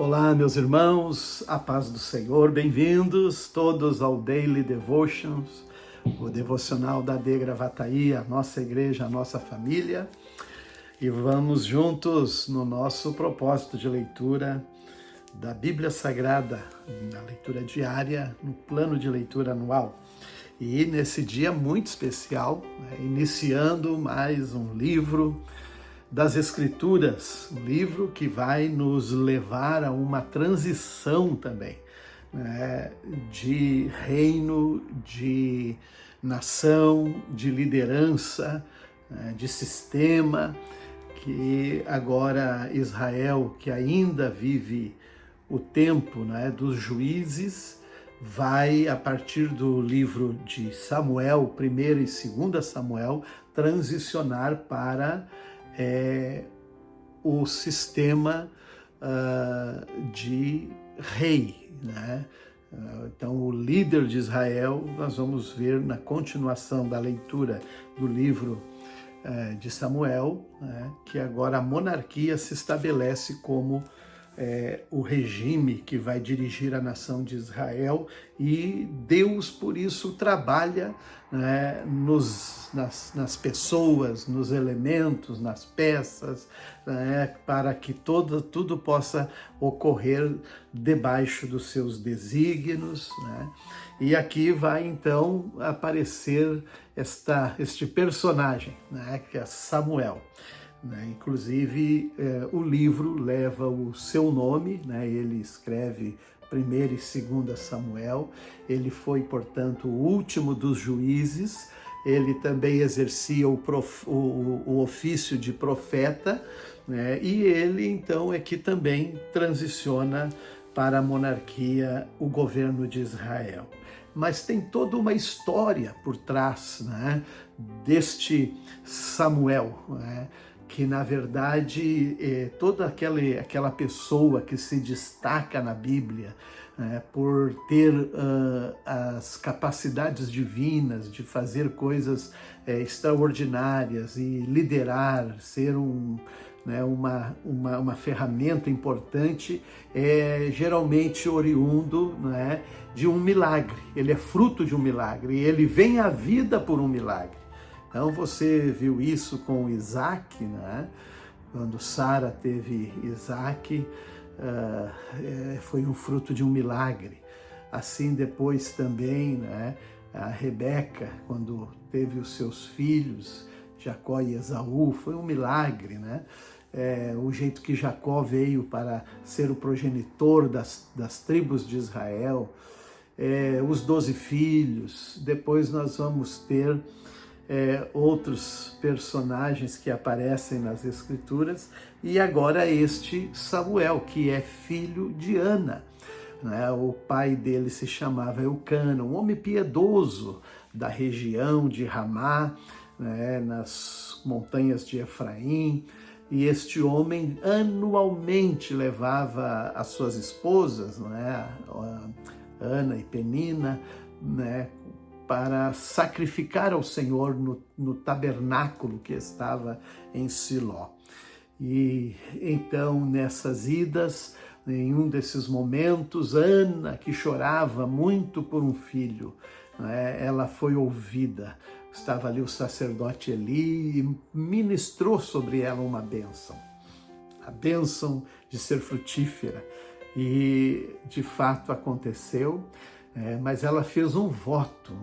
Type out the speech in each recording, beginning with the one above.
Olá, meus irmãos, a paz do Senhor, bem-vindos todos ao Daily Devotions, o devocional da AD Gravataí, a nossa igreja, a nossa família, e vamos juntos no nosso propósito de leitura da Bíblia Sagrada, na leitura diária, no plano de leitura anual. E nesse dia muito especial, iniciando mais um livro das Escrituras, um livro que vai nos levar a uma transição também, de reino, de nação, de liderança, de sistema, que agora Israel, que ainda vive o tempo dos juízes, vai, a partir do livro de Samuel, 1º e 2º Samuel, transicionar para o sistema de rei, Então, o líder de Israel, nós vamos ver na continuação da leitura do livro de Samuel, que agora a monarquia se estabelece como o regime que vai dirigir a nação de Israel, e Deus, por isso, trabalha nas pessoas, nos elementos, nas peças, para que tudo possa ocorrer debaixo dos seus desígnios. E aqui vai, então, aparecer este personagem, que é Samuel. Inclusive, o livro leva o seu nome, ele escreve 1º e 2º Samuel, ele foi, portanto, o último dos juízes, ele também exercia o ofício de profeta, e ele, então, é que também transiciona para a monarquia, o governo de Israel. Mas tem toda uma história por trás deste Samuel, que na verdade toda aquela pessoa que se destaca na Bíblia por ter as capacidades divinas de fazer coisas extraordinárias e liderar, ser uma ferramenta importante, geralmente oriundo de um milagre. Ele é fruto de um milagre, e ele vem à vida por um milagre. Então você viu isso com Isaac, quando Sara teve Isaac, foi um fruto de um milagre. Assim depois também, a Rebeca, quando teve os seus filhos, Jacó e Esaú, foi um milagre, o jeito que Jacó veio para ser o progenitor das tribos de Israel, os 12 filhos. Depois nós vamos ter outros personagens que aparecem nas Escrituras, e agora este Samuel, que é filho de Ana. O pai dele se chamava Eucana, um homem piedoso da região de Ramá, nas montanhas de Efraim, e este homem anualmente levava as suas esposas, Ana e Penina, para sacrificar ao Senhor no tabernáculo que estava em Siló. E então, nessas idas, em um desses momentos, Ana, que chorava muito por um filho, ela foi ouvida. Estava ali o sacerdote Eli e ministrou sobre ela uma bênção, a bênção de ser frutífera. E de fato aconteceu. Mas ela fez um voto,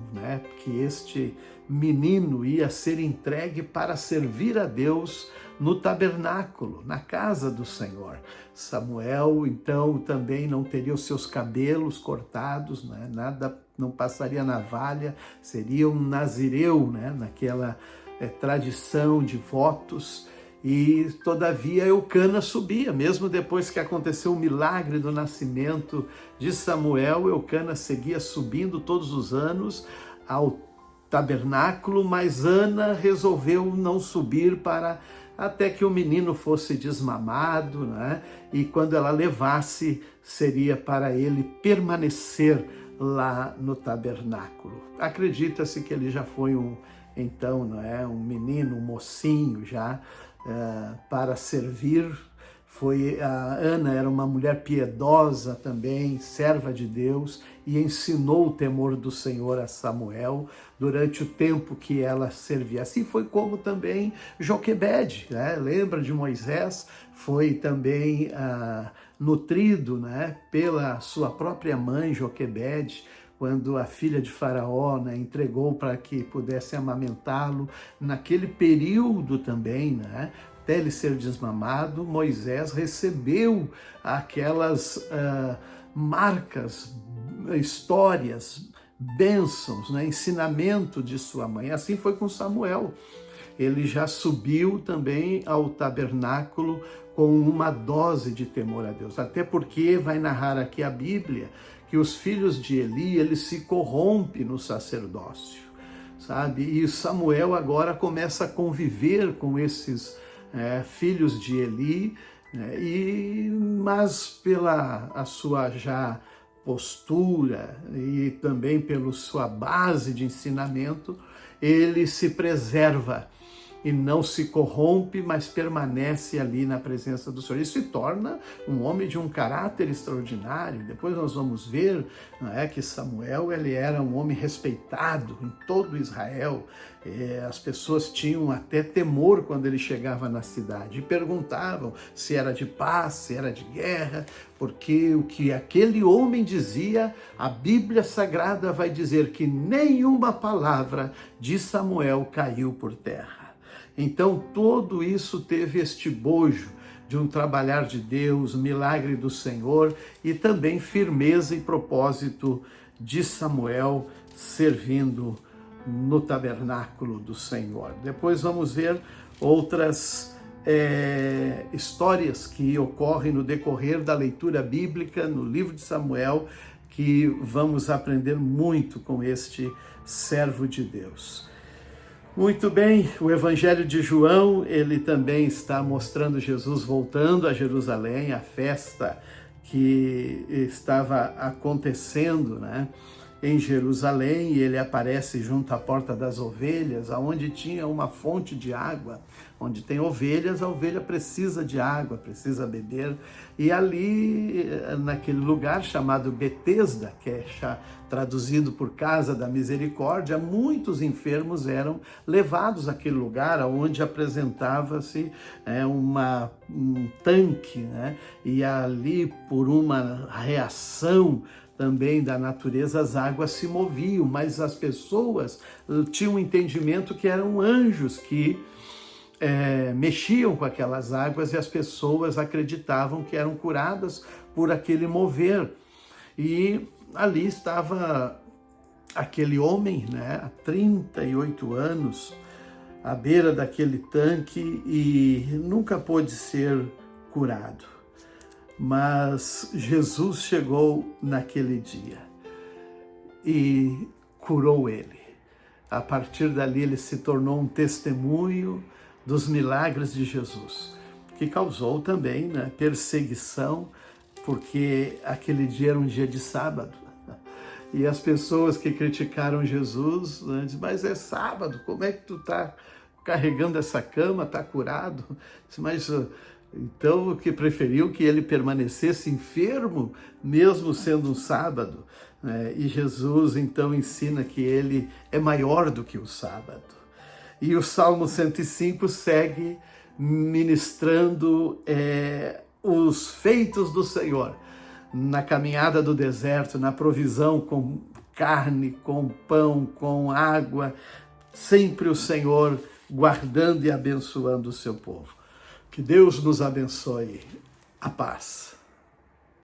que este menino ia ser entregue para servir a Deus no tabernáculo, na casa do Senhor. Samuel, então, também não teria os seus cabelos cortados, nada, não passaria navalha, seria um nazireu, naquela tradição de votos. E todavia Eucana subia, mesmo depois que aconteceu o milagre do nascimento de Samuel, Eucana seguia subindo todos os anos ao tabernáculo, mas Ana resolveu não subir até que o menino fosse desmamado, e quando ela levasse, seria para ele permanecer lá no tabernáculo. Acredita-se que ele já foi um menino, um mocinho já, para servir A Ana era uma mulher piedosa também, serva de Deus, e ensinou o temor do Senhor a Samuel durante o tempo que ela servia. Assim foi como também Joquebede, né? Lembra de Moisés? Foi também nutrido, né, pela sua própria mãe, Joquebede, quando a filha de Faraó, né, entregou para que pudesse amamentá-lo. Naquele período também, né, até ele ser desmamado, Moisés recebeu aquelas marcas, histórias, bênçãos, né, ensinamento de sua mãe. Assim foi com Samuel. Ele já subiu também ao tabernáculo com uma dose de temor a Deus. Até porque vai narrar aqui a Bíblia que os filhos de Eli, eles se corrompem no sacerdócio, sabe? E Samuel agora começa a conviver com esses filhos de Eli, mas pela a sua já postura e também pela sua base de ensinamento, ele se preserva e não se corrompe, mas permanece ali na presença do Senhor. E se torna um homem de um caráter extraordinário. Depois nós vamos ver, não é, que Samuel, ele era um homem respeitado em todo Israel. As pessoas tinham até temor quando ele chegava na cidade e perguntavam se era de paz, se era de guerra, porque o que aquele homem dizia, a Bíblia Sagrada vai dizer que nenhuma palavra de Samuel caiu por terra. Então, tudo isso teve este bojo de um trabalhar de Deus, milagre do Senhor e também firmeza e propósito de Samuel servindo no tabernáculo do Senhor. Depois vamos ver outras histórias que ocorrem no decorrer da leitura bíblica no livro de Samuel, que vamos aprender muito com este servo de Deus. Muito bem, o Evangelho de João, ele também está mostrando Jesus voltando a Jerusalém, a festa que estava acontecendo, né, em Jerusalém, e ele aparece junto à porta das ovelhas, aonde tinha uma fonte de água. Onde tem ovelhas, a ovelha precisa de água, precisa beber. E ali, naquele lugar chamado Betesda, que é traduzido por Casa da Misericórdia, muitos enfermos eram levados àquele lugar, onde apresentava-se um tanque, né? E ali, por uma reação também da natureza, as águas se moviam, mas as pessoas tinham um entendimento que eram anjos que mexiam com aquelas águas, e as pessoas acreditavam que eram curadas por aquele mover. E ali estava aquele homem, né, há 38 anos, à beira daquele tanque, e nunca pôde ser curado. Mas Jesus chegou naquele dia e curou ele. A partir dali ele se tornou um testemunho dos milagres de Jesus, que causou também, né, perseguição, porque aquele dia era um dia de sábado. E as pessoas que criticaram Jesus, né, dizem, mas é sábado, como é que tu está carregando essa cama, está curado? Mas então, o que preferiu que ele permanecesse enfermo, mesmo sendo um sábado. E Jesus, então, ensina que ele é maior do que o sábado. E o Salmo 105 segue ministrando os feitos do Senhor na caminhada do deserto, na provisão com carne, com pão, com água, sempre o Senhor guardando e abençoando o seu povo. Que Deus nos abençoe. A paz.